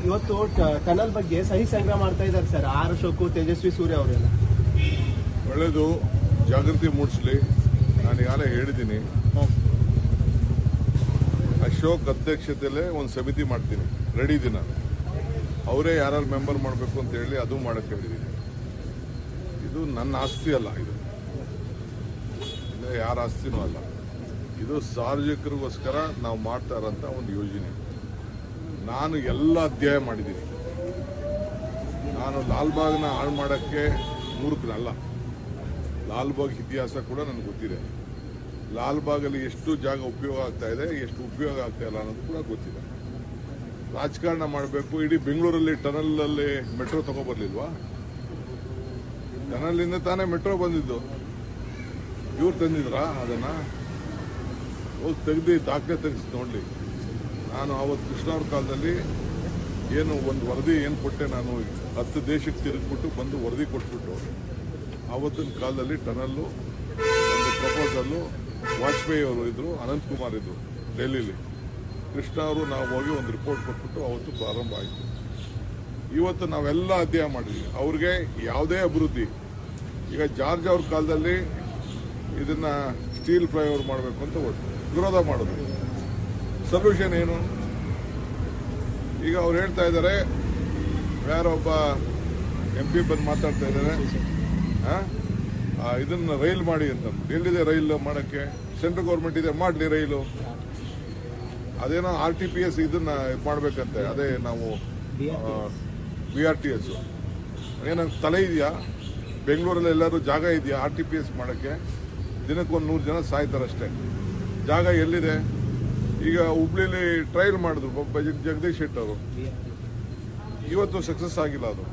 ಇವತ್ತು ಟನಲ್ ಬಗ್ಗೆ ಸಹಿ ಸಂಗ್ರಹ ಮಾಡ್ತಾ ಇದ್ದಾರೆ ಸರ್. ಆರ್ ಅಶೋಕ್, ತೇಜಸ್ವಿ ಸೂರ್ಯ ಅವರೆಲ್ಲ. ಒಳ್ಳೆಯದು, ಜಾಗೃತಿ ಮೂಡಿಸಲಿ. ನಾನು ಈಗಾಗಲೇ ಹೇಳಿದ್ದೀನಿ, ಅಶೋಕ್ ಅಧ್ಯಕ್ಷತೆಯಲ್ಲೇ ಒಂದು ಸಮಿತಿ ಮಾಡ್ತೀನಿ, ರೆಡಿ ದಿನ. ಅವರೇ ಯಾರು ಮೆಂಬರ್ ಮಾಡಬೇಕು ಅಂತ ಹೇಳಿ ಅದು ಮಾಡಕ್ಕೆ ಹೇಳಿದ್ದೀನಿ. ಇದು ನನ್ನ ಆಸ್ತಿ ಅಲ್ಲ, ಇದು ಯಾರ ಆಸ್ತಿನೂ ಅಲ್ಲ. ಇದು ಸಾರ್ವಜನಿಕರಿಗೋಸ್ಕರ ನಾವು ಮಾಡ್ತಾ ಇರೋಂಥ ಒಂದು ಯೋಜನೆ. ನಾನು ಎಲ್ಲ ಅಧ್ಯಾಯ ಮಾಡಿದ್ದೀನಿ. ನಾನು ಲಾಲ್ಬಾಗ್ನ ಹಾಳು ಮಾಡೋಕ್ಕೆ ಮೂರ್ಖನಲ್ಲ. ಲಾಲ್ಬಾಗ್ ಇತಿಹಾಸ ಕೂಡ ನನಗೆ ಗೊತ್ತಿದೆ. ಲಾಲ್ಬಾಗಲ್ಲಿ ಎಷ್ಟು ಜಾಗ ಉಪಯೋಗ ಆಗ್ತಾ ಇದೆ, ಎಷ್ಟು ಉಪಯೋಗ ಆಗ್ತಾ ಇಲ್ಲ ಅನ್ನೋದು ಕೂಡ ಗೊತ್ತಿದೆ. ರಾಜಕಾರಣ ಮಾಡಬೇಕು. ಇಡೀ ಬೆಂಗಳೂರಲ್ಲಿ ಟನಲಲ್ಲಿ ಮೆಟ್ರೋ ತಗೊಬರ್ಲಿಲ್ವಾ? ಟನಲಿಂದ ತಾನೇ ಮೆಟ್ರೋ ಬಂದಿದ್ದು. ಇವ್ರು ತಂದಿದ್ರಾ ಅದನ್ನ? ಹೋಗಿ ತೆಗೆದು ದಾಖಲೆ ತೆಗೆಸಿ ನೋಡ್ಲಿ. ನಾನು ಆವತ್ತು ಕೃಷ್ಣ ಅವ್ರ ಕಾಲದಲ್ಲಿ ಏನು ಒಂದು ವರದಿ ಏನು ಕೊಟ್ಟೆ, ನಾನು 10 ದೇಶಕ್ಕೆ ತಿರುಗಿಬಿಟ್ಟು ಬಂದು ವರದಿ ಕೊಟ್ಬಿಟ್ಟು, ಆವತ್ತಿನ ಕಾಲದಲ್ಲಿ ಟನಲ್ಲು ಒಂದು ಪ್ರಪೋಸಲ್ಲು ವಾಜಪೇಯಿ ಅವರು ಇದ್ರು, ಅನಂತ್ ಕುಮಾರ್ ಇದ್ರು ಡೆಲ್ಲಿಲಿ. ಕೃಷ್ಣ ಅವರು ನಾವು ಹೋಗಿ ಒಂದು ರಿಪೋರ್ಟ್ ಕೊಟ್ಬಿಟ್ಟು ಅವತ್ತು ಪ್ರಾರಂಭ ಆಯಿತು. ಇವತ್ತು ನಾವೆಲ್ಲ ಅಧ್ಯಯನ ಮಾಡಿದ್ವಿ. ಅವ್ರಿಗೆ ಯಾವುದೇ ಅಭಿವೃದ್ಧಿ, ಈಗ ಜಾರ್ಜ್ ಅವ್ರ ಕಾಲದಲ್ಲಿ ಇದನ್ನ ಸ್ಟೀಲ್ ಫ್ಲೈಓವರ್ ಮಾಡಬೇಕು ಅಂತ ವಿರೋಧ ಮಾಡೋದು. ಸೊಲ್ಯೂಷನ್ ಏನು? ಈಗ ಅವ್ರು ಹೇಳ್ತಾ ಇದ್ದಾರೆ, ಯಾರೊಬ್ಬ MP ಬಂದು ಮಾತಾಡ್ತಾ ಇದ್ದಾರೆ, ಇದನ್ನ ರೈಲ್ ಮಾಡಿ ಅಂತ. ಎಲ್ಲಿದೆ ರೈಲ್ ಮಾಡೋಕ್ಕೆ? ಸೆಂಟ್ರಲ್ ಗೌರ್ಮೆಂಟ್ ಇದೆ, ಮಾಡಲಿ ರೈಲು. ಅದೇನೋ RTPS ಇದನ್ನ ಮಾಡ್ಬೇಕಂತೆ. ಅದೇ ನಾವು BRTS ಏನೋ ತಲೆ ಇದೆಯಾ? ಬೆಂಗಳೂರಲ್ಲಿ ಎಲ್ಲರೂ ಜಾಗ ಇದೆಯಾ RTPS ಮಾಡೋಕ್ಕೆ? ದಿನಕ್ಕೊಂದು 100 ಜನ ಸಾಯ್ತಾರಷ್ಟೇ. ಜಾಗ ಎಲ್ಲಿದೆ? ಈಗ ಹುಬ್ಳಿಲಿ ಟ್ರಯಲ್ ಮಾಡಿದ್ರು ಜಗದೀಶ್ ಶೆಟ್ಟರ್ ಅವರು, ಇವತ್ತು ಸಕ್ಸಸ್ ಆಗಿಲ್ಲ. ಅದು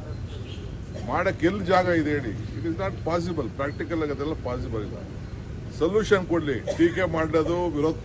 ಮಾಡಕ್ಕೆ ಎಲ್ಲಿ ಜಾಗ ಇದೆ ಹೇಳಿ? It is not possible. Practical ಆಗಿ ಅದೆಲ್ಲ ಪಾಸಿಬಲ್ ಇಲ್ಲ. ಸೊಲ್ಯೂಷನ್ ಕೊಡ್ಲಿ. ಟೀಕೆ ಮಾಡೋದು, ವಿರೋಧ